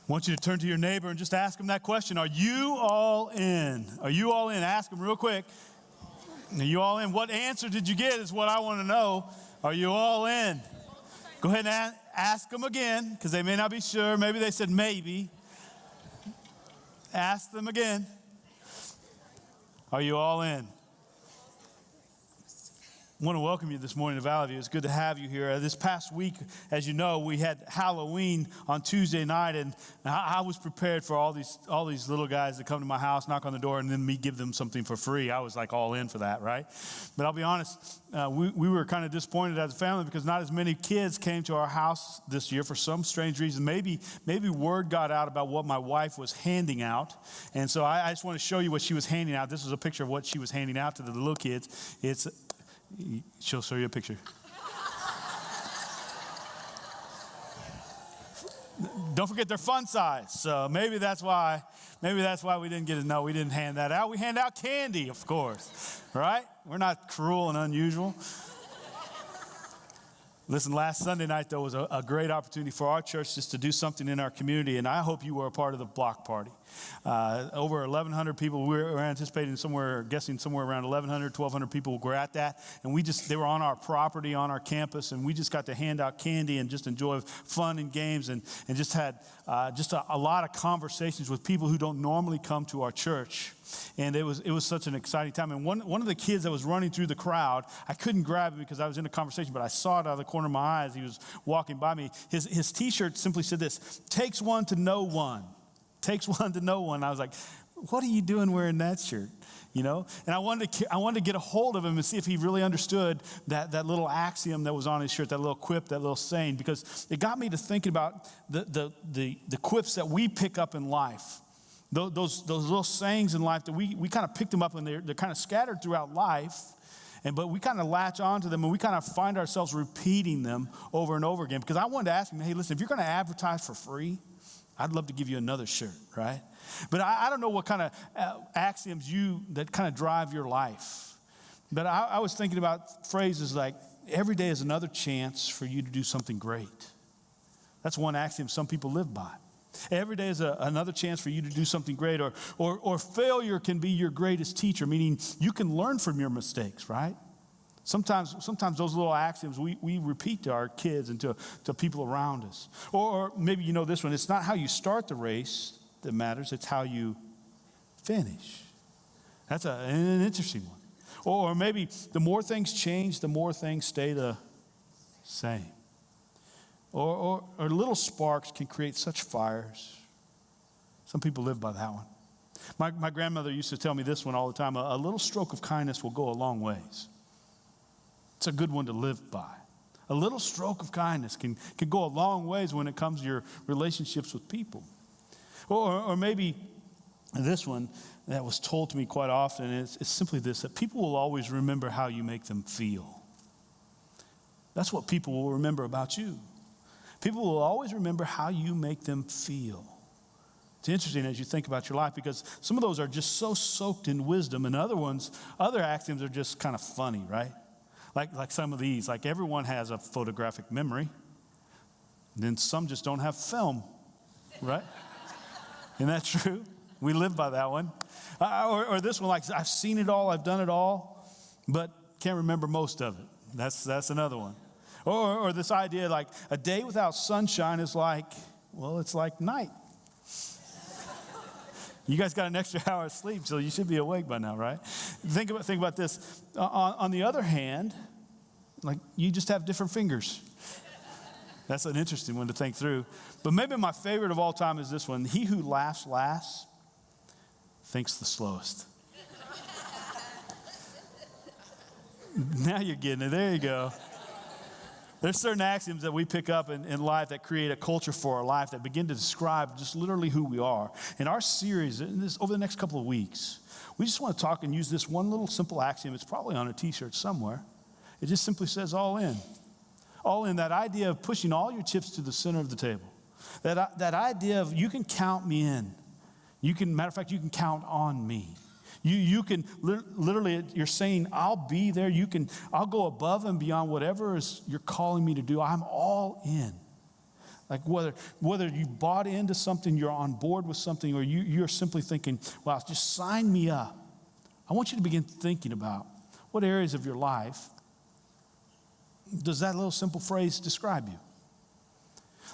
I want you to turn to your neighbor and just ask them that question. Are you all in? Are you all in? Ask them real quick. Are you all in? What answer did you get is what I want to know. Are you all in? Go ahead and ask them again, because they may not be sure. Maybe they said maybe. Ask them again. Are you all in? I want to welcome you this morning to Valley View. It's good to have you here. This past week, as you know, we had Halloween on Tuesday night, and I was prepared for all these little guys that come to my house, knock on the door, and then me give them something for free. I was like all in for that, right? But I'll be honest, we were kind of disappointed as a family because not as many kids came to our house this year for some strange reason. Maybe word got out about what my wife was handing out, and so I just want to show you what she was handing out. This is a picture of what she was handing out to the little kids. She'll show you a picture. Don't forget they're fun size. So maybe that's why we didn't get it. No, we didn't hand that out. We hand out candy, of course, right? We're not cruel and unusual. Listen, last Sunday night, though, was a great opportunity for our church just to do something in our community, and I hope you were a part of the block party. Over 1,100 people, we were anticipating guessing somewhere around 1,100, 1,200 people were at that, and they were on our property, on our campus, and we just got to hand out candy and just enjoy fun and games, and just had a lot of conversations with people who don't normally come to our church. And it was such an exciting time. And one of the kids that was running through the crowd, I couldn't grab him because I was in a conversation, but I saw it out of the corner of my eye as he was walking by me. His T-shirt simply said this: "Takes one to know one." Takes one to know one. I was like, what are you doing wearing that shirt? You know? And I wanted to get a hold of him and see if he really understood that little axiom that was on his shirt, that little quip, that little saying, because it got me to thinking about the quips that we pick up in life. Those little sayings in life that we kind of picked them up, and they're kind of scattered throughout life, but we kind of latch onto them, and we kind of find ourselves repeating them over and over again. Because I wanted to ask him, hey, listen, if you're going to advertise for free, I'd love to give you another shirt, right? But I don't know what kind of axioms that kind of drive your life. But I was thinking about phrases like, every day is another chance for you to do something great. That's one axiom some people live by. Every day is another chance for you to do something great, or failure can be your greatest teacher, meaning you can learn from your mistakes, right? Sometimes those little axioms we repeat to our kids and to people around us. Or maybe you know this one: it's not how you start the race that matters, it's how you finish. That's an interesting one. Or maybe the more things change, the more things stay the same. Or little sparks can create such fires. Some people live by that one. My grandmother used to tell me this one all the time: a little stroke of kindness will go a long ways. It's a good one to live by. A little stroke of kindness can go a long ways when it comes to your relationships with people. Or maybe this one that was told to me quite often is simply this: that people will always remember how you make them feel. That's what people will remember about you. People will always remember how you make them feel. It's interesting as you think about your life, because some of those are just so soaked in wisdom, and other axioms are just kind of funny, right? Like some of these, like everyone has a photographic memory, then some just don't have film, right? Isn't that true? We live by that one. Or this one, like, I've seen it all, I've done it all, but can't remember most of it. That's another one. Or this idea, like, a day without sunshine is like, well, it's like night. You guys got an extra hour of sleep, so you should be awake by now, right? Think about this. On the other hand, like, you just have different fingers. That's an interesting one to think through. But maybe my favorite of all time is this one: he who laughs last thinks the slowest. Now you're getting it. There you go. There's certain axioms that we pick up in life that create a culture for our life that begin to describe just literally who we are. In our series, over the next couple of weeks, we just want to talk and use this one little simple axiom. It's probably on a t-shirt somewhere. It just simply says all in. All in, that idea of pushing all your chips to the center of the table. That idea of you can count me in. Matter of fact, you can count on me. You can literally, you're saying, I'll be there. I'll go above and beyond whatever you're calling me to do. I'm all in. Like whether you bought into something, you're on board with something, or you're simply thinking, wow, just sign me up. I want you to begin thinking about what areas of your life does that little simple phrase describe you?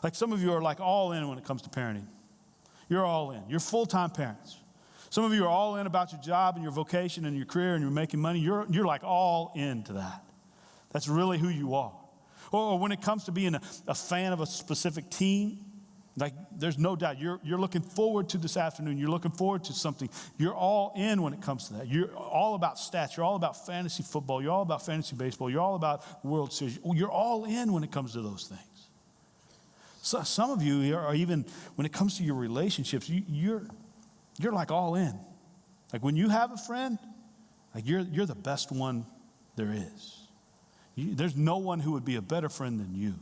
Like some of you are like all in when it comes to parenting. You're all in. You're full-time parents. Some of you are all in about your job and your vocation and your career and you're making money. You're like all into that. That's really who you are. Or when it comes to being a fan of a specific team, like there's no doubt you're looking forward to this afternoon. You're looking forward to something. You're all in when it comes to that. You're all about stats. You're all about fantasy football. You're all about fantasy baseball. You're all about the World Series. You're all in when it comes to those things. So some of you are even, when it comes to your relationships, you're like all in. Like when you have a friend, like you're the best one there is. There's no one who would be a better friend than you.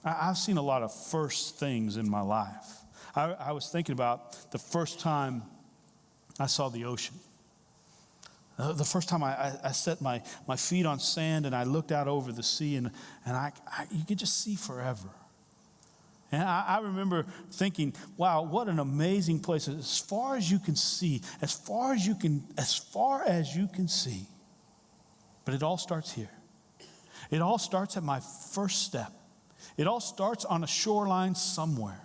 I've seen a lot of first things in my life. I was thinking about the first time I saw the ocean. The first time I set my feet on sand and I looked out over the sea and you could just see forever. And I remember thinking, wow, what an amazing place. As far as you can see, as far as you can see. But it all starts here. It all starts at my first step. It all starts on a shoreline somewhere.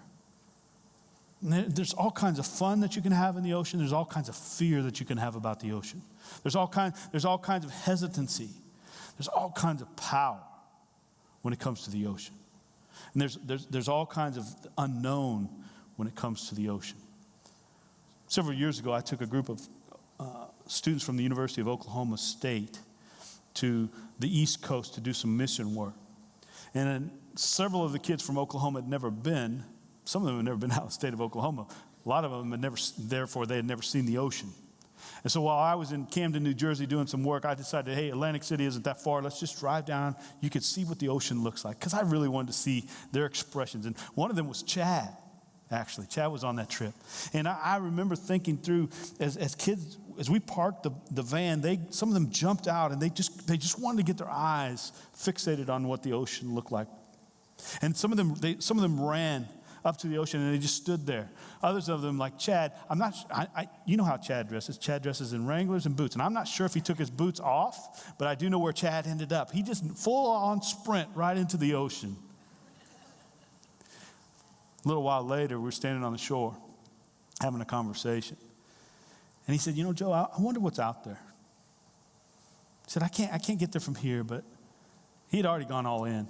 And there's all kinds of fun that you can have in the ocean. There's all kinds of fear that you can have about the ocean. There's all kinds of hesitancy. There's all kinds of power when it comes to the ocean. And there's all kinds of unknown when it comes to the ocean. Several years ago, I took a group of students from the University of Oklahoma State to the East Coast to do some mission work. And then several of the kids from Oklahoma had never been, some of them had never been out of the state of Oklahoma. A lot of them had never, therefore they had never seen the ocean. And so while I was in Camden, New Jersey doing some work, I decided, hey, Atlantic City isn't that far. Let's just drive down. You could see what the ocean looks like. Because I really wanted to see their expressions. And one of them was Chad, actually. Chad was on that trip. And I remember thinking through, as kids, as we parked the van, some of them jumped out and they just wanted to get their eyes fixated on what the ocean looked like. And some of them ran up to the ocean and they just stood there. Others of them, like Chad, you know how Chad dresses. Chad dresses in Wranglers and boots. And I'm not sure if he took his boots off, but I do know where Chad ended up. He just full on sprint right into the ocean. A little while later, we were standing on the shore having a conversation. And he said, you know, Joe, I wonder what's out there. He said, I can't get there from here, but he had already gone all in.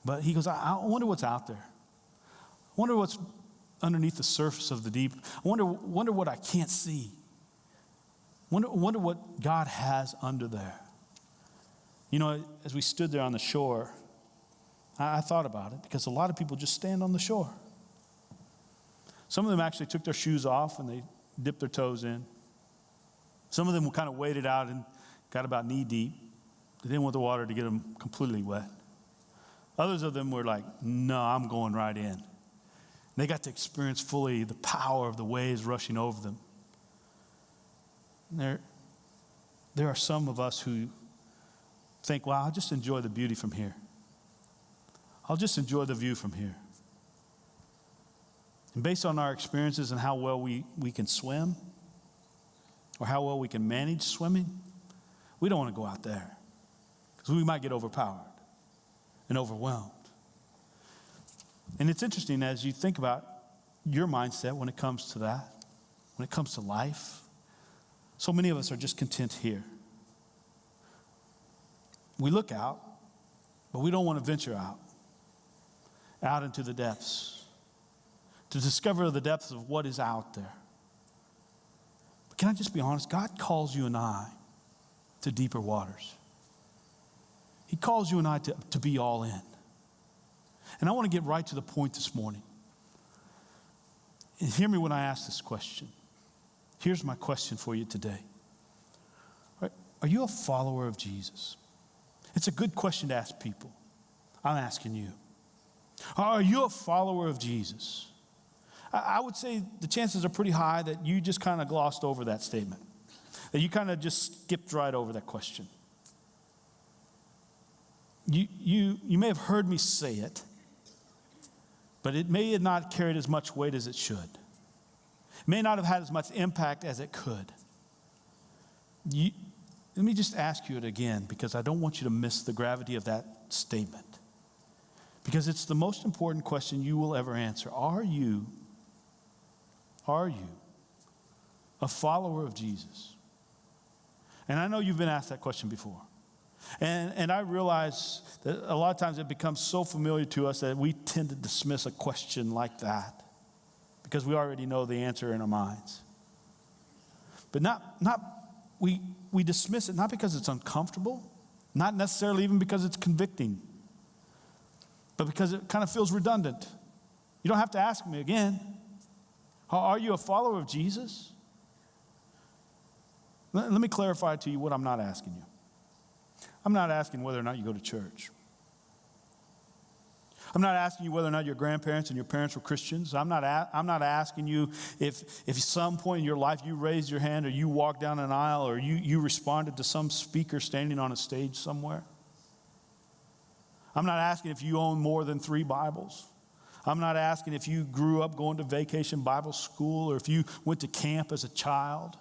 But he goes, I wonder what's out there. I wonder what's underneath the surface of the deep. I wonder what I can't see. Wonder what God has under there. You know, as we stood there on the shore, I thought about it because a lot of people just stand on the shore. Some of them actually took their shoes off and they dipped their toes in. Some of them kind of waded out and got about knee deep. They didn't want the water to get them completely wet. Others of them were like, no, I'm going right in. They got to experience fully the power of the waves rushing over them. There are some of us who think, well, I'll just enjoy the beauty from here. I'll just enjoy the view from here. And based on our experiences and how well we can swim or how well we can manage swimming, we don't want to go out there because we might get overpowered and overwhelmed. And it's interesting as you think about your mindset when it comes to that, when it comes to life. So many of us are just content here. We look out, but we don't want to venture out into the depths, to discover the depths of what is out there. But can I just be honest? God calls you and I to deeper waters. He calls you and I to be all in. And I want to get right to the point this morning. And hear me when I ask this question. Here's my question for you today. Are you a follower of Jesus? It's a good question to ask people. I'm asking you. Are you a follower of Jesus? I would say the chances are pretty high that you just kind of glossed over that statement, that you kind of just skipped right over that question. You may have heard me say it, but it may have not carried as much weight as it should. It may not have had as much impact as it could. Let me just ask you it again, because I don't want you to miss the gravity of that statement. Because it's the most important question you will ever answer. Are you a follower of Jesus? And I know you've been asked that question before. And I realize that a lot of times it becomes so familiar to us that we tend to dismiss a question like that because we already know the answer in our minds. But we dismiss it not because it's uncomfortable, not necessarily even because it's convicting, but because it kind of feels redundant. You don't have to ask me again. Are you a follower of Jesus? Let me clarify to you what I'm not asking you. I'm not asking whether or not you go to church. I'm not asking you whether or not your grandparents and your parents were Christians. I'm not asking you if at some point in your life you raised your hand or you walked down an aisle or you responded to some speaker standing on a stage somewhere. I'm not asking if you own more than 3 Bibles. I'm not asking if you grew up going to vacation Bible school or if you went to camp as a child.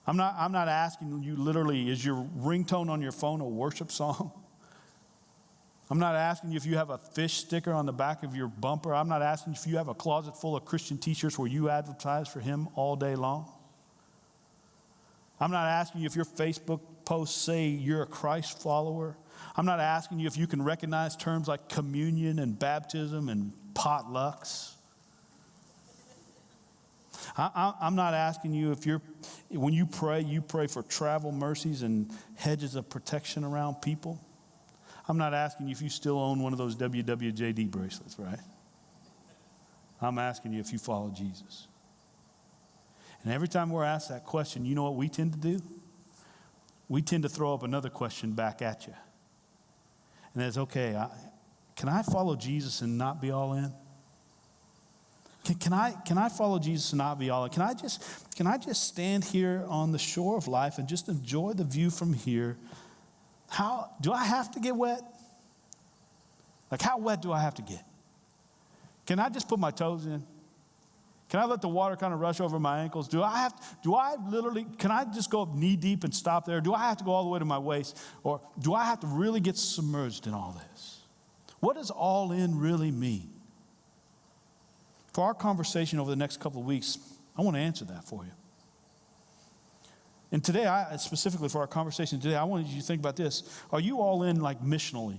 I'm not asking you literally, is your ringtone on your phone a worship song? I'm not asking you if you have a fish sticker on the back of your bumper. I'm not asking if you have a closet full of Christian t-shirts where you advertise for him all day long. I'm not asking you if your Facebook posts say you're a Christ follower. I'm not asking you if you can recognize terms like communion and baptism and potlucks. I'm not asking you if when you pray for travel mercies and hedges of protection around people. I'm not asking you if you still own one of those WWJD bracelets, right? I'm asking you if you follow Jesus. And every time we're asked that question, you know what we tend to do? We tend to throw up another question back at you. And it's okay, can I follow Jesus and not be all in? Can I follow Jesus and not be all in? Can I just stand here on the shore of life and just enjoy the view from here? How do I have to get wet? Like, how wet do I have to get? Can I just put my toes in? Can I let the water kind of rush over my ankles? Can I just go up knee deep and stop there? Do I have to go all the way to my waist? Or do I have to really get submerged in all this? What does all in really mean? For our conversation over the next couple of weeks, I want to answer that for you. And today, specifically for our conversation today, I wanted you to think about this. Are you all in like missionally?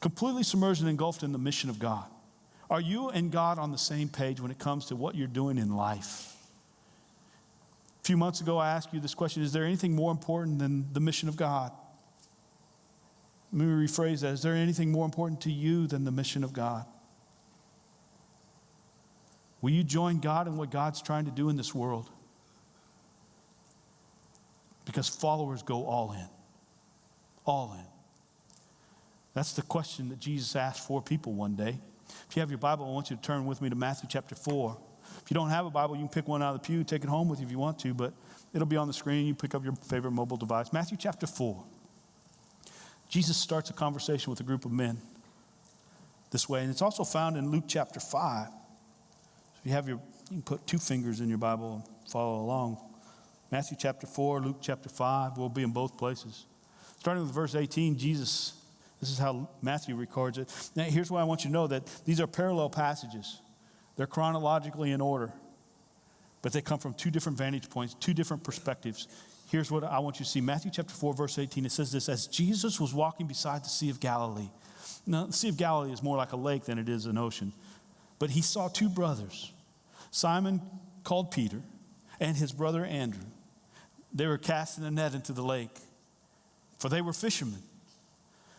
Completely submerged and engulfed in the mission of God? Are you and God on the same page when it comes to what you're doing in life? A few months ago, I asked you this question: is there anything more important than the mission of God? Let me rephrase that. Is there anything more important to you than the mission of God? Will you join God in what God's trying to do in this world? Because followers go all in. All in. That's the question that Jesus asked 4 people one day. If you have your Bible, I want you to turn with me to Matthew chapter 4. If you don't have a Bible, you can pick one out of the pew, take it home with you if you want to, but it'll be on the screen. You pick up your favorite mobile device. Matthew chapter 4. Jesus starts a conversation with a group of men this way, and it's also found in Luke chapter 5. If you have you can put 2 fingers in your Bible and follow along. Matthew chapter 4, Luke chapter 5, we'll be in both places. Starting with verse 18, this is how Matthew records it. Now, here's what I want you to know, that these are parallel passages. They're chronologically in order, but they come from 2 different vantage points, 2 different perspectives. Here's what I want you to see. Matthew chapter 4, verse 18, it says this: as Jesus was walking beside the Sea of Galilee. Now, the Sea of Galilee is more like a lake than it is an ocean. But he saw 2 brothers, Simon called Peter and his brother Andrew. They were casting a net into the lake, for they were fishermen.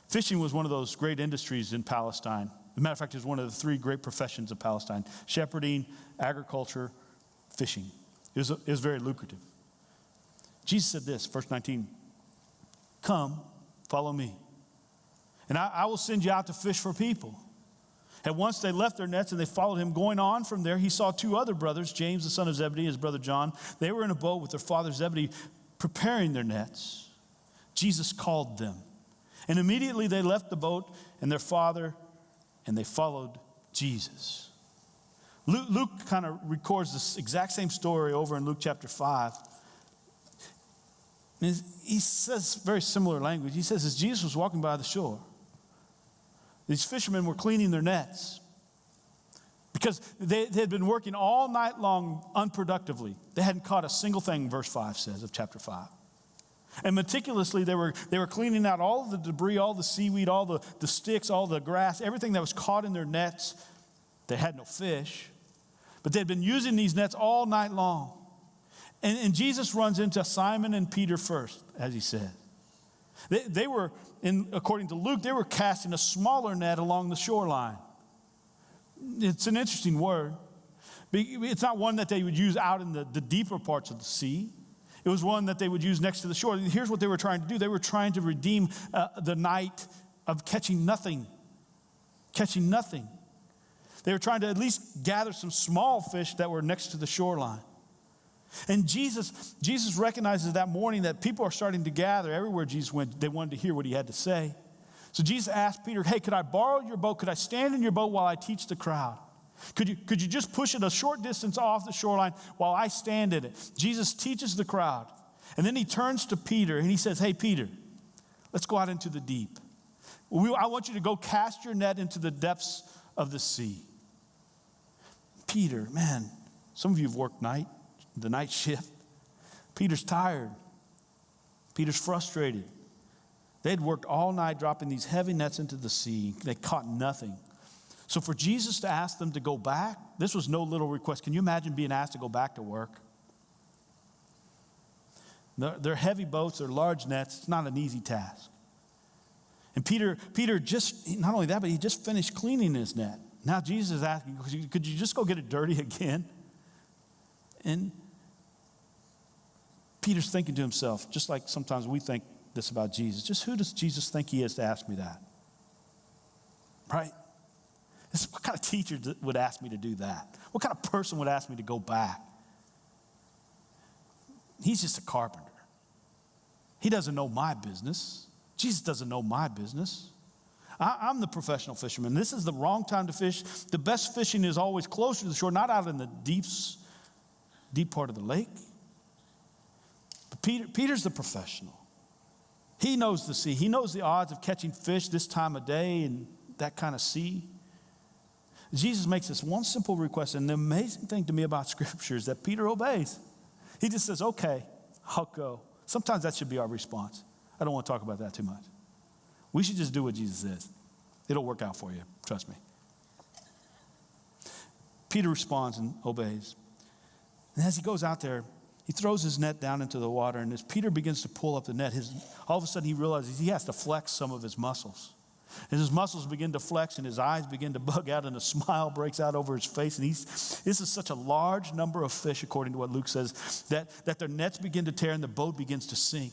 Fishing was one of those great industries in Palestine. As a matter of fact, it was one of the 3 great professions of Palestine: shepherding, agriculture, fishing. It was very lucrative. Jesus said this, verse 19, "Come, follow me, and I will send you out to fish for people." And once they left their nets and they followed him, going on from there, he saw 2 other brothers, James the son of Zebedee, his brother John. They were in a boat with their father Zebedee, preparing their nets. Jesus called them, And immediately they left the boat and their father, and they followed Jesus. Luke kind of records this exact same story over in Luke chapter 5. And he says very similar language. He says, as Jesus was walking by the shore, these fishermen were cleaning their nets because they had been working all night long unproductively. They hadn't caught a single thing, verse 5 says of chapter 5. And meticulously, they were cleaning out all the debris, all the seaweed, all the sticks, all the grass, everything that was caught in their nets. They had no fish, but they'd been using these nets all night long. And Jesus runs into Simon and Peter first, as he said. They were, according to Luke, they were casting a smaller net along the shoreline. It's an interesting word. It's not one that they would use out in the deeper parts of the sea. It was one that they would use next to the shore. Here's what they were trying to do. They were trying to redeem the night of catching nothing. Catching nothing. They were trying to at least gather some small fish that were next to the shoreline. And Jesus recognizes that morning that people are starting to gather. Everywhere Jesus went, they wanted to hear what he had to say. So Jesus asked Peter, hey, could I borrow your boat? Could I stand in your boat while I teach the crowd? Could you just push it a short distance off the shoreline while I stand in it? Jesus teaches the crowd. And then he turns to Peter and he says, hey, Peter, let's go out into the deep. I want you to go cast your net into the depths of the sea. Peter, man, some of you have worked the night shift. Peter's tired. Peter's frustrated. They'd worked all night dropping these heavy nets into the sea. They caught nothing. So for Jesus to ask them to go back, this was no little request. Can you imagine being asked to go back to work? They're heavy boats, they're large nets. It's not an easy task. And Peter just, not only that, but he just finished cleaning his net. Now Jesus is asking, could you just go get it dirty again? And Peter's thinking to himself, just like sometimes we think this about Jesus, just who does Jesus think he is to ask me that? Right? What kind of teacher would ask me to do that? What kind of person would ask me to go back? He's just a carpenter. He doesn't know my business. Jesus doesn't know my business. I'm the professional fisherman. This is the wrong time to fish. The best fishing is always closer to the shore, not out in the deep part of the lake. But Peter's the professional. He knows the sea. He knows the odds of catching fish this time of day and that kind of sea. Jesus makes this one simple request, and the amazing thing to me about Scripture is that Peter obeys. He just says, okay, I'll go. Sometimes that should be our response. I don't want to talk about that too much. We should just do what Jesus says. It'll work out for you, trust me. Peter responds and obeys. And as he goes out there, he throws his net down into the water, and as Peter begins to pull up the net, all of a sudden he realizes he has to flex some of his muscles. And his muscles begin to flex and his eyes begin to bug out and a smile breaks out over his face. And this is such a large number of fish, according to what Luke says, that their nets begin to tear and the boat begins to sink.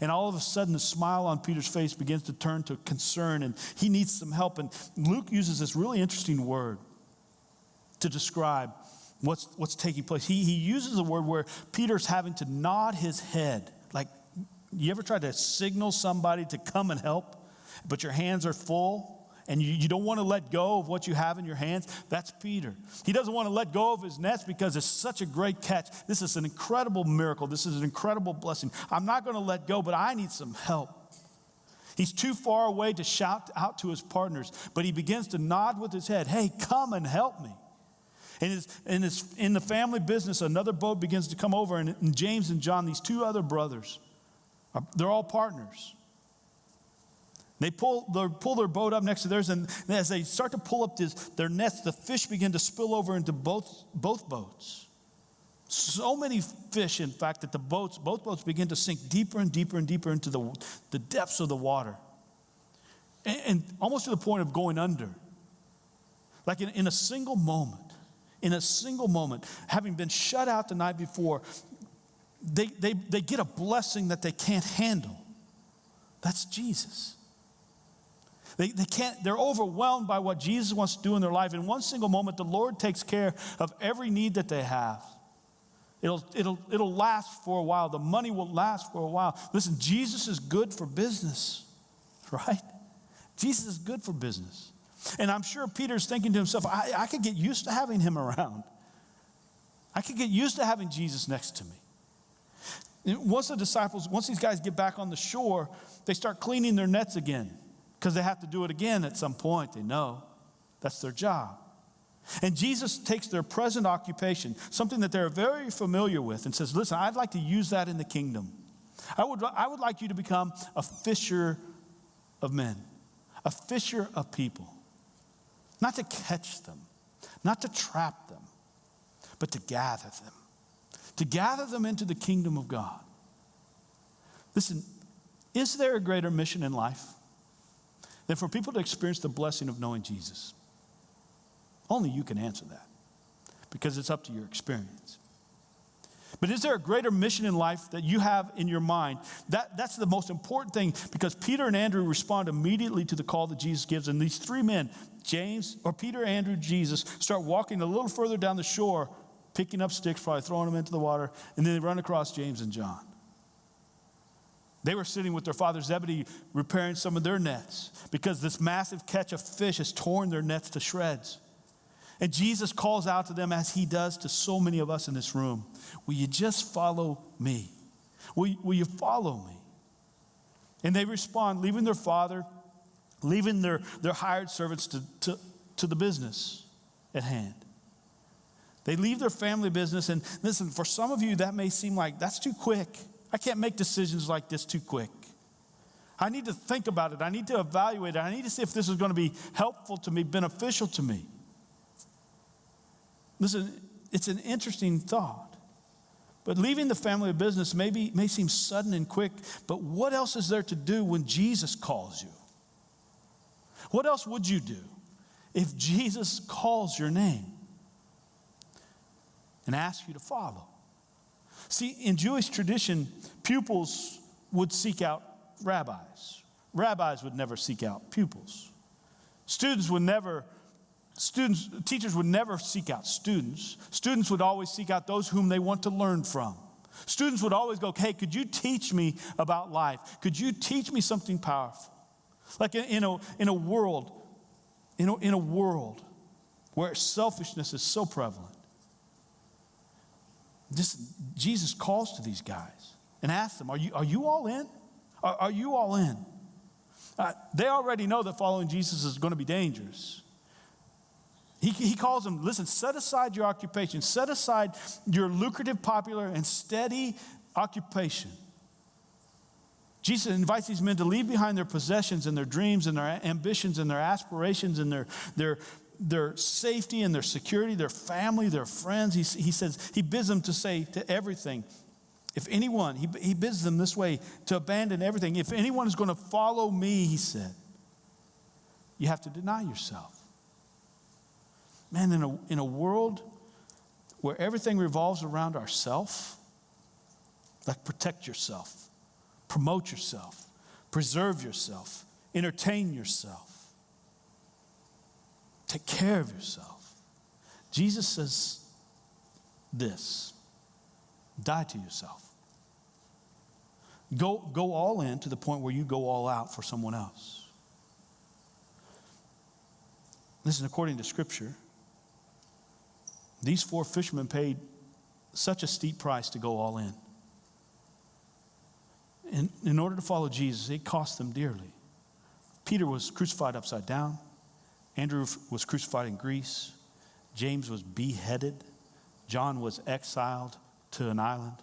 And all of a sudden the smile on Peter's face begins to turn to concern and he needs some help. And Luke uses this really interesting word to describe what's taking place. He uses a word where Peter's having to nod his head. Like, you ever tried to signal somebody to come and help? But your hands are full and you don't want to let go of what you have in your hands? That's Peter. He doesn't want to let go of his nets because it's such a great catch. This is an incredible miracle. This is an incredible blessing. I'm not going to let go, but I need some help. He's too far away to shout out to his partners, but he begins to nod with his head. Hey, come and help me. In the family business, another boat begins to come over, and James and John, these two other brothers, they're all partners. They pull their boat up next to theirs, and as they start to pull up their nets, the fish begin to spill over into both boats. So many fish, in fact, that both boats begin to sink deeper and deeper and deeper into the depths of the water, and almost to the point of going under. Like in a single moment, having been shut out the night before, they get a blessing that they can't handle. That's Jesus. They're overwhelmed by what Jesus wants to do in their life. In one single moment, the Lord takes care of every need that they have. It'll last for a while. The money will last for a while. Listen, Jesus is good for business, right? Jesus is good for business. And I'm sure Peter's thinking to himself, I could get used to having him around. I could get used to having Jesus next to me. And once these guys get back on the shore, they start cleaning their nets again because they have to do it again at some point. They know that's their job. And Jesus takes their present occupation, something that they're very familiar with, and says, listen, I'd like to use that in the kingdom. I would like you to become a fisher of men, a fisher of people. Not to catch them, not to trap them, but to gather them. To gather them into the kingdom of God. Listen, is there a greater mission in life than for people to experience the blessing of knowing Jesus? Only you can answer that, because it's up to your experience. But is there a greater mission in life that you have in your mind? That's the most important thing, because Peter and Andrew respond immediately to the call that Jesus gives. And these three men, Peter, Andrew, Jesus, start walking a little further down the shore, picking up sticks, probably throwing them into the water, and then they run across James and John. They were sitting with their father Zebedee repairing some of their nets because this massive catch of fish has torn their nets to shreds. And Jesus calls out to them, as he does to so many of us in this room, will you just follow me? Will you follow me? And they respond, leaving their father, leaving their hired servants to the business at hand. They leave their family business, and listen, for some of you, that may seem like that's too quick. I can't make decisions like this too quick. I need to think about it. I need to evaluate it. I need to see if this is going to be helpful to me, beneficial to me. Listen, it's an interesting thought. But leaving the family business may seem sudden and quick, but what else is there to do when Jesus calls you? What else would you do if Jesus calls your name and asks you to follow? See, in Jewish tradition, pupils would seek out rabbis. Rabbis would never seek out pupils. Teachers would never seek out students. Students would always seek out those whom they want to learn from. Students would always go, hey, could you teach me about life? Could you teach me something powerful? Like in a world where selfishness is so prevalent, Jesus calls to these guys and asks them, are you all in? Are you all in? They already know that following Jesus is going to be dangerous. He calls them, listen, set aside your occupation. Set aside your lucrative, popular, and steady occupation. Jesus invites these men to leave behind their possessions and their dreams and their ambitions and their aspirations and their safety and their security, their family, their friends. He says, he bids them to say to everything, if anyone, he bids them this way, to abandon everything. If anyone is going to follow me, he said, you have to deny yourself. Man, in a world where everything revolves around ourself, like protect yourself, promote yourself, preserve yourself, entertain yourself, take care of yourself. Jesus says this, die to yourself. Go all in to the point where you go all out for someone else. Listen, according to Scripture, these four fishermen paid such a steep price to go all in. And in order to follow Jesus, it cost them dearly. Peter was crucified upside down. Andrew was crucified in Greece. James was beheaded. John was exiled to an island.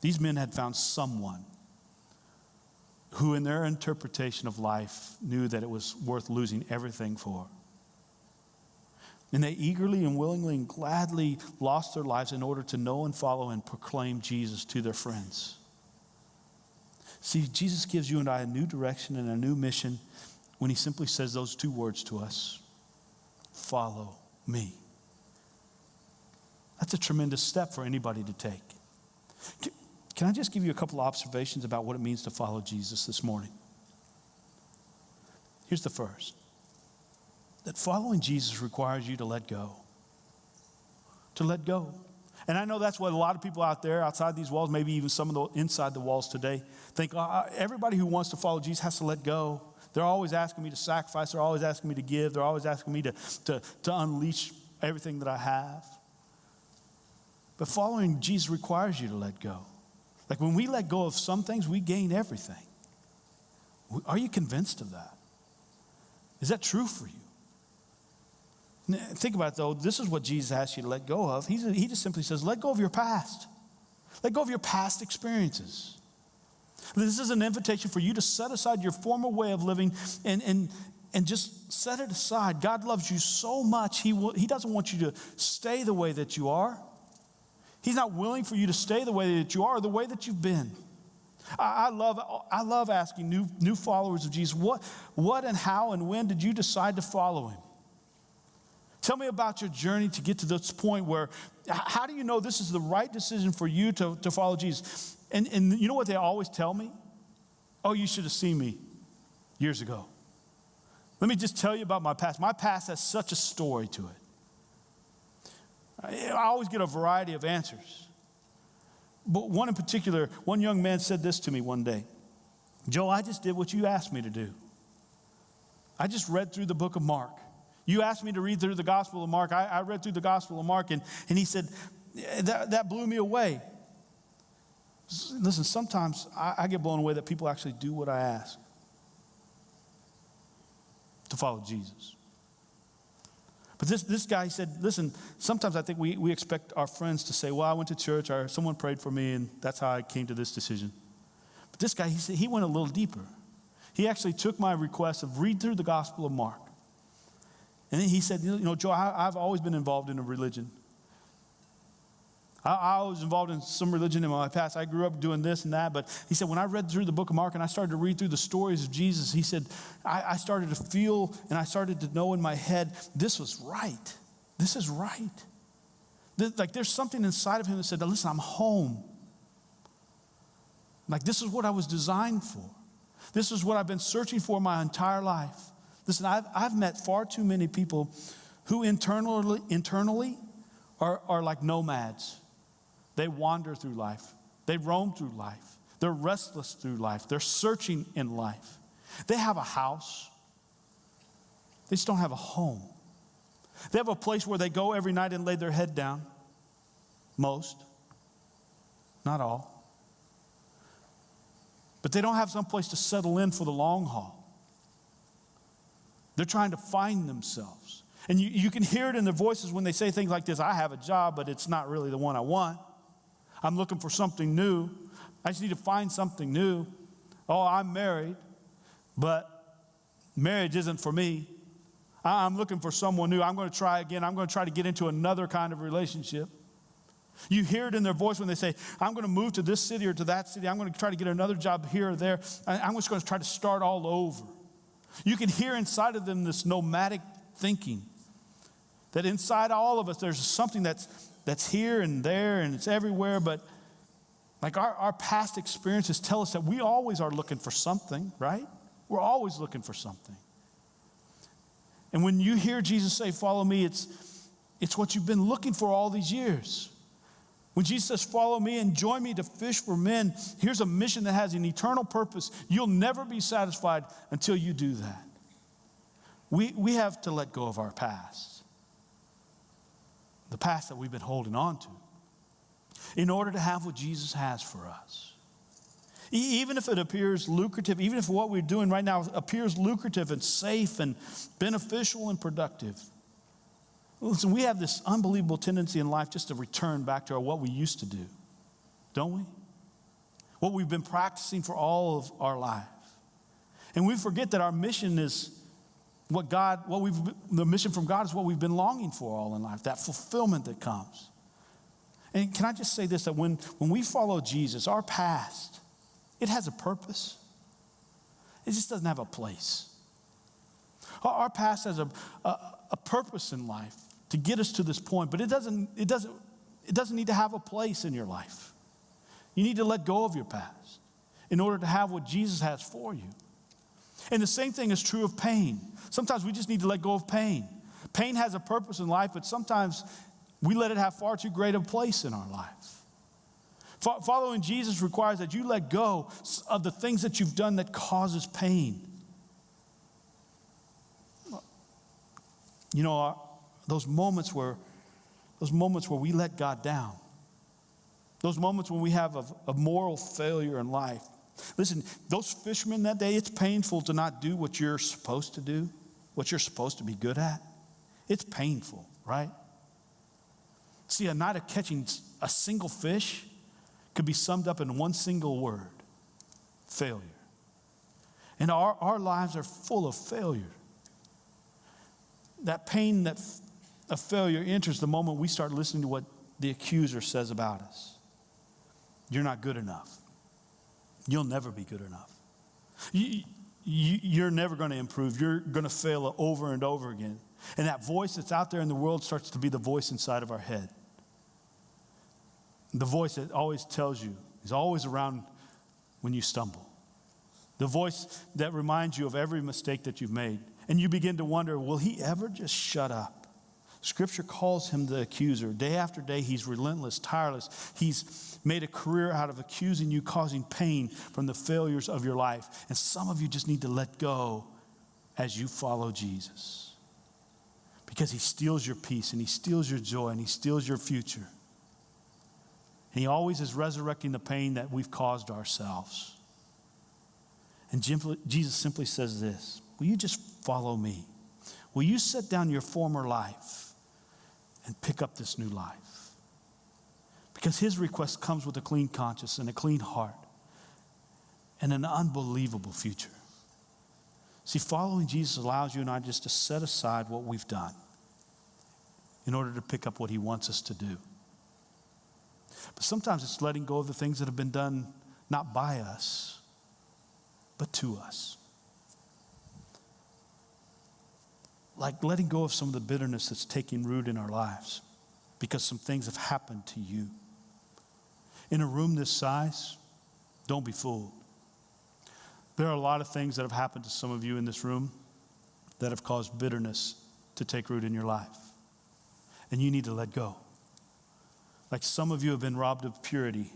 These men had found someone who, in their interpretation of life, knew that it was worth losing everything for. And they eagerly and willingly and gladly lost their lives in order to know and follow and proclaim Jesus to their friends. See, Jesus gives you and I a new direction and a new mission when he simply says those two words to us, follow me. That's a tremendous step for anybody to take. Can I just give you a couple of observations about what it means to follow Jesus this morning? Here's the first. That following Jesus requires you to let go. To let go. And I know that's what a lot of people out there outside these walls, maybe even some of the inside the walls today, think everybody who wants to follow Jesus has to let go. They're always asking me to sacrifice. They're always asking me to give. They're always asking me to unleash everything that I have. But following Jesus requires you to let go. Like when we let go of some things, we gain everything. Are you convinced of that? Is that true for you? Think about it, though. This is what Jesus asks you to let go of. He just simply says, let go of your past. Let go of your past experiences. This is an invitation for you to set aside your former way of living and just set it aside. God loves you so much, He doesn't want you to stay the way that you are. He's not willing for you to stay the way that you are, or the way that you've been. I love asking new followers of Jesus, what and how and when did you decide to follow Him? Tell me about your journey to get to this point where, how do you know this is the right decision for you to follow Jesus? And you know what they always tell me? Oh, you should have seen me years ago. Let me just tell you about my past. My past has such a story to it. I always get a variety of answers. But one in particular, one young man said this to me one day. Joe, I just did what you asked me to do. I just read through the book of Mark. You asked me to read through the Gospel of Mark. I read through the Gospel of Mark, and he said, that blew me away. Listen, sometimes I get blown away that people actually do what I ask to follow Jesus. But this guy said, listen, sometimes I think we expect our friends to say, well, I went to church, or someone prayed for me, and that's how I came to this decision. But this guy, he went a little deeper. He actually took my request of read through the Gospel of Mark. And then he said, you know, Joe, I've always been involved in a religion. I was involved in some religion in my past. I grew up doing this and that. But he said, when I read through the book of Mark and I started to read through the stories of Jesus, he said, I started to feel and I started to know in my head, this was right. This is right. Like there's something inside of him that said, listen, I'm home. Like this is what I was designed for. This is what I've been searching for my entire life. Listen, I've met far too many people who internally are like nomads. They wander through life. They roam through life. They're restless through life. They're searching in life. They have a house. They just don't have a home. They have a place where they go every night and lay their head down. Most. Not all. But they don't have some place to settle in for the long haul. They're trying to find themselves. And you can hear it in their voices when they say things like this, I have a job, but it's not really the one I want. I'm looking for something new. I just need to find something new. Oh, I'm married, but marriage isn't for me. I'm looking for someone new. I'm going to try again. I'm going to try to get into another kind of relationship. You hear it in their voice when they say, I'm going to move to this city or to that city. I'm going to try to get another job here or there. I'm just going to try to start all over. You can hear inside of them this nomadic thinking. That inside all of us, there's something that's here and there and it's everywhere. But like our past experiences tell us that we always are looking for something, right? We're always looking for something. And when you hear Jesus say, follow me, it's what you've been looking for all these years. When Jesus says, follow me and join me to fish for men, here's a mission that has an eternal purpose. You'll never be satisfied until you do that. We have to let go of our past. The past that we've been holding on to. In order to have what Jesus has for us. Even if it appears lucrative, even if what we're doing right now appears lucrative and safe and beneficial and productive. Listen, we have this unbelievable tendency in life just to return back to what we used to do, don't we? What we've been practicing for all of our life. And we forget that our mission is the mission from God is what we've been longing for all in life, that fulfillment that comes. And can I just say this, that when we follow Jesus, our past, it has a purpose. It just doesn't have a place. Our past has a purpose in life to get us to this point, but it doesn't need to have a place in your life. You need to let go of your past in order to have what Jesus has for you. And the same thing is true of pain. Sometimes we just need to let go of pain. Pain has a purpose in life, but sometimes We let it have far too great a place in our life. Following Jesus requires that you let go of the things that you've done that causes pain. You know, those moments where we let God down, those moments when we have a moral failure in life. Listen, those fishermen that day, it's painful to not do what you're supposed to do, what you're supposed to be good at. It's painful, right? See, a night of catching a single fish could be summed up in one single word: failure. And our lives are full of failure. That pain of failure enters the moment we start listening to what the accuser says about us. You're not good enough. You'll never be good enough. You're never going to improve. You're going to fail over and over again. And that voice that's out there in the world starts to be the voice inside of our head. The voice that always tells you, is always around when you stumble. The voice that reminds you of every mistake that you've made. And you begin to wonder, will he ever just shut up? Scripture calls him the accuser. Day after day, he's relentless, tireless. He's made a career out of accusing you, causing pain from the failures of your life. And some of you just need to let go as you follow Jesus. Because he steals your peace, and he steals your joy, and he steals your future. And he always is resurrecting the pain that we've caused ourselves. And Jesus simply says this: will you just follow me? Will you set down your former life and pick up this new life? Because his request comes with a clean conscience and a clean heart and an unbelievable future. See, following Jesus allows you and I just to set aside what we've done in order to pick up what he wants us to do. But sometimes it's letting go of the things that have been done not by us, but to us. Like letting go of some of the bitterness that's taking root in our lives because some things have happened to you. In a room this size, don't be fooled. There are a lot of things that have happened to some of you in this room that have caused bitterness to take root in your life. And you need to let go. Like some of you have been robbed of purity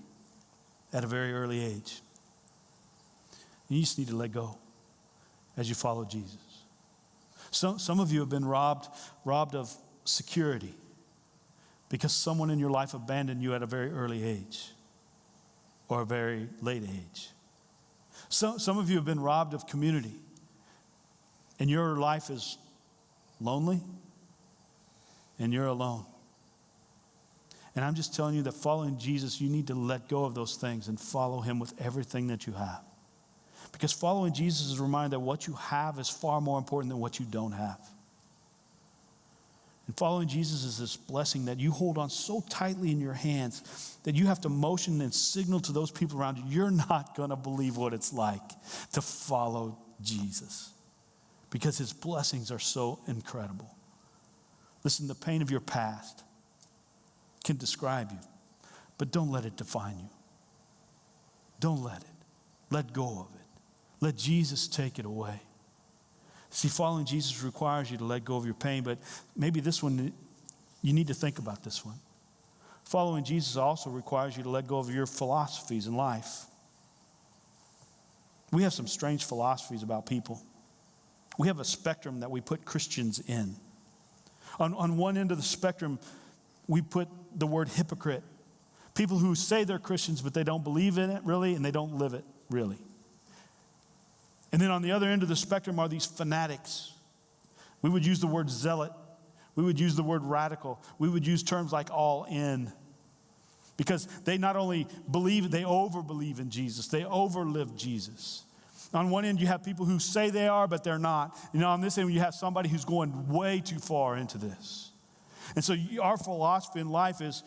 at a very early age. And you just need to let go as you follow Jesus. Some of you have been robbed of security because someone in your life abandoned you at a very early age or a very late age. Some of you have been robbed of community, and your life is lonely and you're alone. And I'm just telling you that following Jesus, you need to let go of those things and follow him with everything that you have. Because following Jesus is a reminder that what you have is far more important than what you don't have. And following Jesus is this blessing that you hold on so tightly in your hands that you have to motion and signal to those people around you, you're not going to believe what it's like to follow Jesus. Because his blessings are so incredible. Listen, the pain of your past can describe you, but don't let it define you. Don't let it. Let go of it. Let Jesus take it away. See, following Jesus requires you to let go of your pain, but maybe this one, you need to think about this one. Following Jesus also requires you to let go of your philosophies in life. We have some strange philosophies about people. We have a spectrum that we put Christians in. On one end of the spectrum, we put the word hypocrite. People who say they're Christians, but they don't believe in it really, and they don't live it really. And then on the other end of the spectrum are these fanatics. We would use the word zealot. We would use the word radical. We would use terms like all in. Because they not only believe, they over-believe in Jesus. They over-live Jesus. On one end, you have people who say they are, but they're not. On this end, you have somebody who's going way too far into this. And so our philosophy in life is,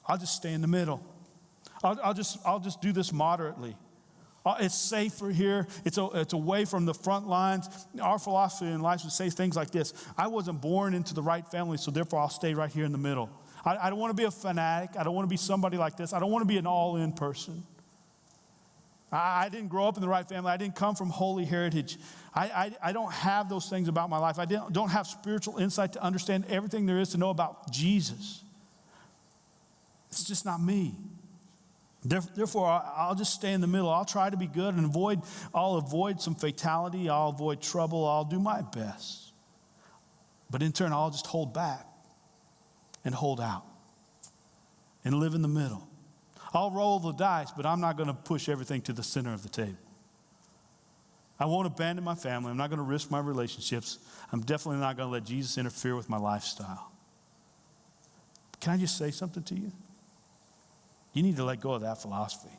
I'll just stay in the middle. I'll just do this moderately. It's safer here. It's away from the front lines. Our philosophy in life would say things like this: I wasn't born into the right family, so therefore I'll stay right here in the middle. I don't want to be a fanatic. I don't want to be somebody like this. I don't want to be an all-in person. I didn't grow up in the right family. I didn't come from holy heritage. I don't have those things about my life. I don't have spiritual insight to understand everything there is to know about Jesus. It's just not me. Therefore, I'll just stay in the middle. I'll try to be good and I'll avoid some fatality. I'll avoid trouble. I'll do my best. But in turn, I'll just hold back and hold out and live in the middle. I'll roll the dice, but I'm not going to push everything to the center of the table. I won't abandon my family. I'm not going to risk my relationships. I'm definitely not going to let Jesus interfere with my lifestyle. Can I just say something to you? You need to let go of that philosophy.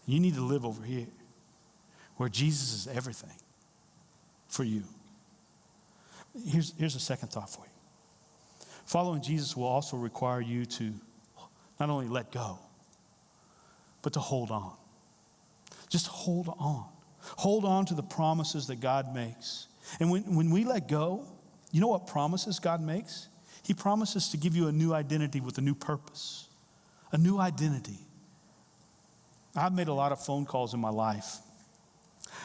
You need to live over here where Jesus is everything for you. Here's a second thought for you. Following Jesus will also require you to not only let go, but to hold on. Just hold on. Hold on to the promises that God makes. And when we let go, you know what promises God makes? He promises to give you a new identity with a new purpose. A new identity. I've made a lot of phone calls in my life,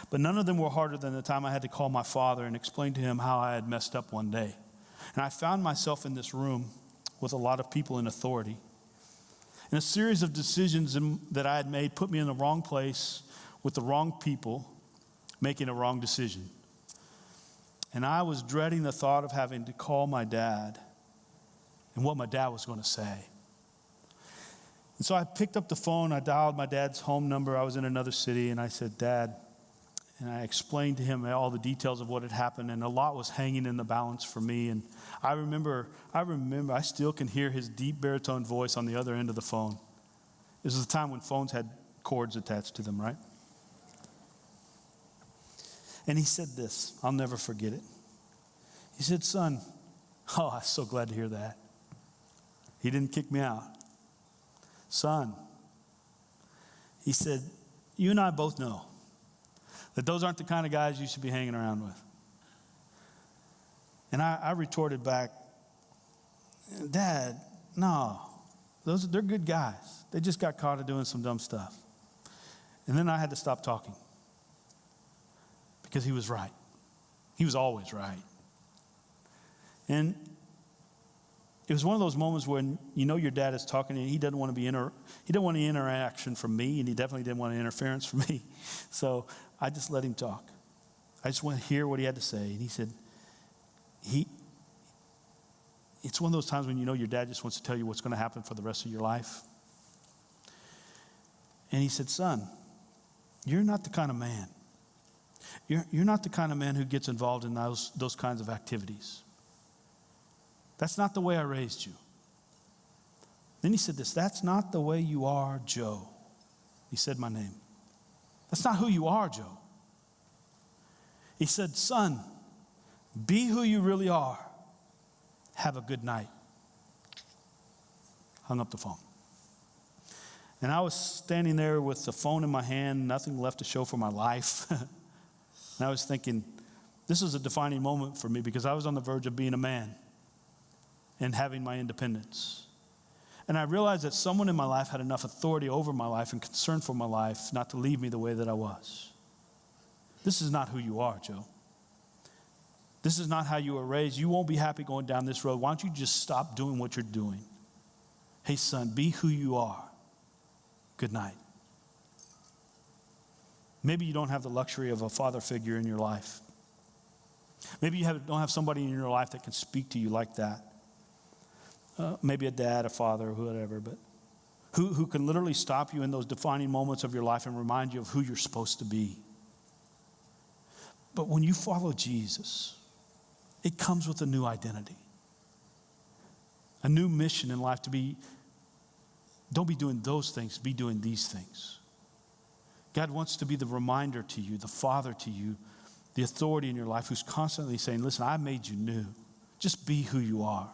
but none of them were harder than the time I had to call my father and explain to him how I had messed up one day. And I found myself in this room with a lot of people in authority. And a series of decisions that I had made put me in the wrong place with the wrong people, making a wrong decision. And I was dreading the thought of having to call my dad and what my dad was going to say. And so I picked up the phone, I dialed my dad's home number. I was in another city, and I said, Dad, and I explained to him all the details of what had happened, and a lot was hanging in the balance for me. And I remember, I still can hear his deep baritone voice on the other end of the phone. This was the time when phones had cords attached to them, right? And he said this, I'll never forget it. He said, son, oh, I'm so glad to hear that. He didn't kick me out. Son, he said, you and I both know that those aren't the kind of guys you should be hanging around with. And I retorted back, Dad, no, they're good guys. They just got caught doing some dumb stuff. And then I had to stop talking because he was right. He was always right. And it was one of those moments when you know your dad is talking and he doesn't want to he didn't want any interaction from me, and he definitely didn't want any interference from me. So I just let him talk. I just want to hear what he had to say. And he said, it's one of those times when you know your dad just wants to tell you what's going to happen for the rest of your life. And he said, son, you're not the kind of man. You're not the kind of man who gets involved in those kinds of activities. That's not the way I raised you. Then he said this, that's not the way you are, Joe. He said my name. That's not who you are, Joe. He said, son, be who you really are. Have a good night. Hung up the phone. And I was standing there with the phone in my hand, nothing left to show for my life. And I was thinking, this is a defining moment for me because I was on the verge of being a man and having my independence. And I realized that someone in my life had enough authority over my life and concern for my life not to leave me the way that I was. This is not who you are, Joe. This is not how you were raised. You won't be happy going down this road. Why don't you just stop doing what you're doing? Hey, son, be who you are. Good night. Maybe you don't have the luxury of a father figure in your life. Maybe you don't have somebody in your life that can speak to you like that. Maybe a dad, a father, whatever, but who can literally stop you in those defining moments of your life and remind you of who you're supposed to be. But when you follow Jesus, it comes with a new identity, a new mission in life don't be doing those things, be doing these things. God wants to be the reminder to you, the father to you, the authority in your life who's constantly saying, listen, I made you new. Just be who you are.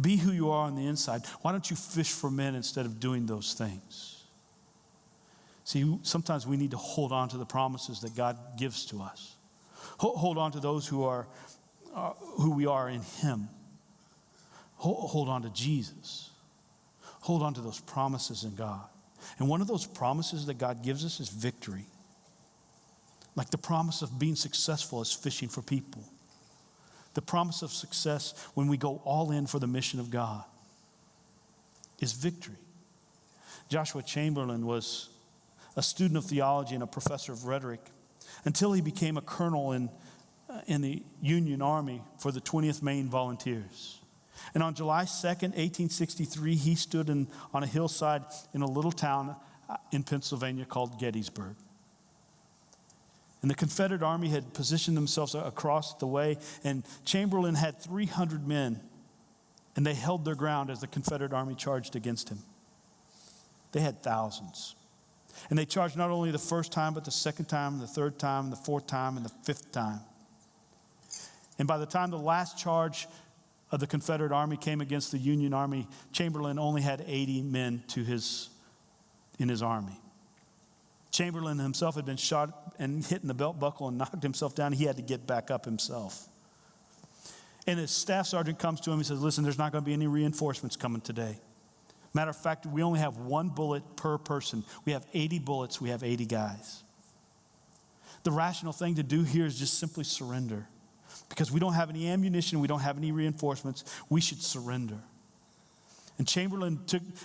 Be who you are on the inside. Why don't you fish for men instead of doing those things? See, sometimes we need to hold on to the promises that God gives to us. Hold on to those who we are in Him. Hold on to Jesus. Hold on to those promises in God. And one of those promises that God gives us is victory. Like the promise of being successful as fishing for people. The promise of success when we go all in for the mission of God. is victory. Joshua Chamberlain was a student of theology and a professor of rhetoric until he became a colonel in the Union Army for the 20th Maine Volunteers. And on July 2nd, 1863, he stood on a hillside in a little town in Pennsylvania called Gettysburg. And the Confederate Army had positioned themselves across the way, and Chamberlain had 300 men, and they held their ground as the Confederate Army charged against him. They had thousands. And they charged not only the first time, but the second time, the third time, the fourth time, and the fifth time. And by the time the last charge of the Confederate Army came against the Union Army, Chamberlain only had 80 men in his army. Chamberlain himself had been shot and hit in the belt buckle and knocked himself down. He had to get back up himself. And his staff sergeant comes to him and says, listen, there's not going to be any reinforcements coming today. Matter of fact, we only have one bullet per person. We have 80 bullets. We have 80 guys. The rational thing to do here is just simply surrender. Because we don't have any ammunition. We don't have any reinforcements. We should surrender. And Chamberlain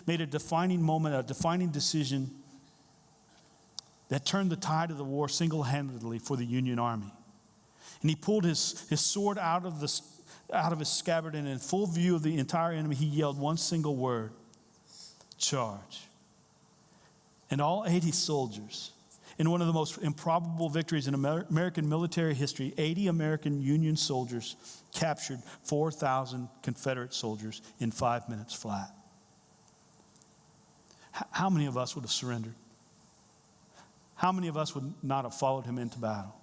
made a defining moment, a defining decision that turned the tide of the war single-handedly for the Union Army. And he pulled his sword out of his scabbard, and in full view of the entire enemy, he yelled one single word: charge. And all 80 soldiers, in one of the most improbable victories in American military history, 80 American Union soldiers captured 4,000 Confederate soldiers in 5 minutes flat. How many of us would have surrendered? How many of us would not have followed him into battle?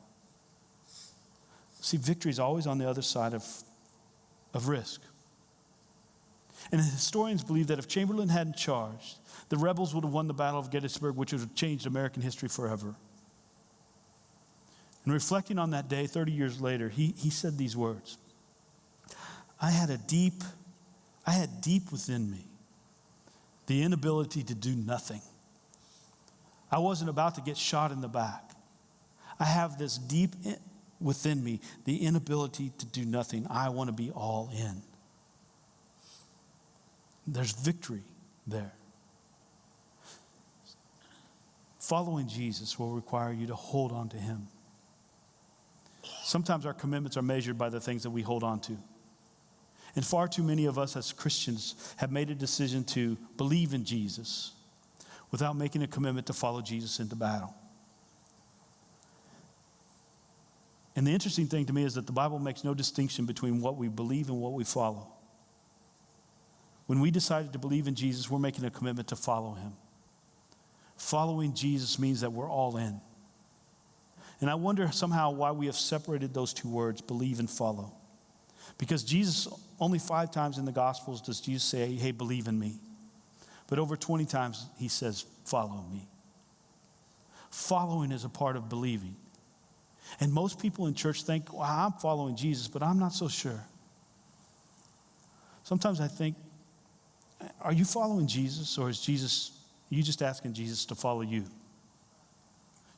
See, victory is always on the other side of risk. And historians believe that if Chamberlain hadn't charged, the rebels would have won the Battle of Gettysburg, which would have changed American history forever. And reflecting on that day 30 years later, he said these words: I had deep within me the inability to do nothing. I wasn't about to get shot in the back. I have this deep within me the inability to do nothing. I want to be all in. There's victory there. Following Jesus will require you to hold on to him. Sometimes our commitments are measured by the things that we hold on to. And far too many of us as Christians have made a decision to believe in Jesus without making a commitment to follow Jesus into battle. And the interesting thing to me is that the Bible makes no distinction between what we believe and what we follow. When we decided to believe in Jesus, we're making a commitment to follow him. Following Jesus means that we're all in. And I wonder somehow why we have separated those two words, believe and follow. Because Jesus, only 5 times in the Gospels does Jesus say, hey, believe in me. But over 20 times he says, follow me. Following is a part of believing. And most people in church think, well, I'm following Jesus, but I'm not so sure. Sometimes I think, are you following Jesus, or are you just asking Jesus to follow you?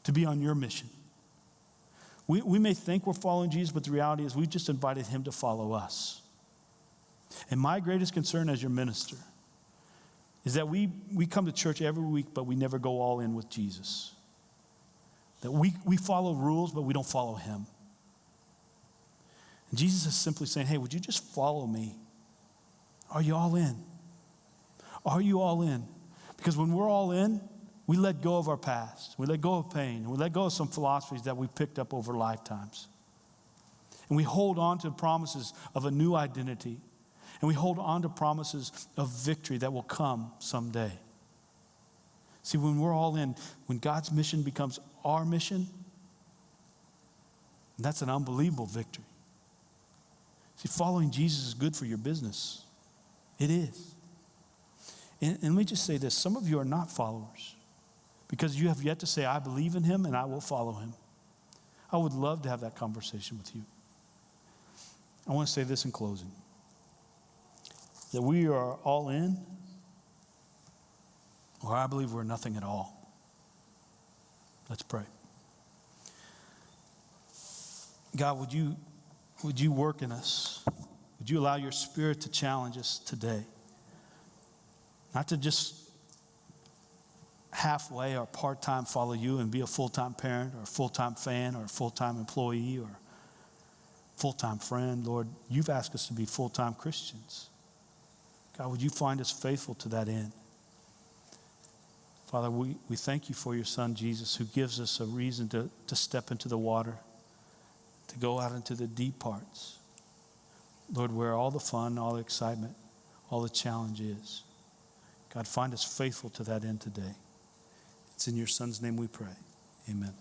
To be on your mission? We may think we're following Jesus, but the reality is we've just invited him to follow us. And my greatest concern as your minister is that we come to church every week, but we never go all in with Jesus. That we follow rules, but we don't follow him. And Jesus is simply saying, hey, would you just follow me? Are you all in? Are you all in? Because when we're all in, we let go of our past. We let go of pain. And we let go of some philosophies that we picked up over lifetimes. And we hold on to promises of a new identity. And we hold on to promises of victory that will come someday. See, when we're all in, when God's mission becomes our mission, that's an unbelievable victory. See, following Jesus is good for your business. It is. And let me just say this. Some of you are not followers because you have yet to say, I believe in him and I will follow him. I would love to have that conversation with you. I want to say this in closing. That we are all in, or I believe we're nothing at all. Let's pray. God, would you work in us? Would you allow your Spirit to challenge us today? Not to just halfway or part-time follow you and be a full-time parent or a full-time fan or a full-time employee or full-time friend. Lord, you've asked us to be full-time Christians. God, would you find us faithful to that end? Father, we thank you for your son, Jesus, who gives us a reason to step into the water, to go out into the deep parts. Lord, where all the fun, all the excitement, all the challenge is. God, find us faithful to that end today. It's in your son's name we pray. Amen.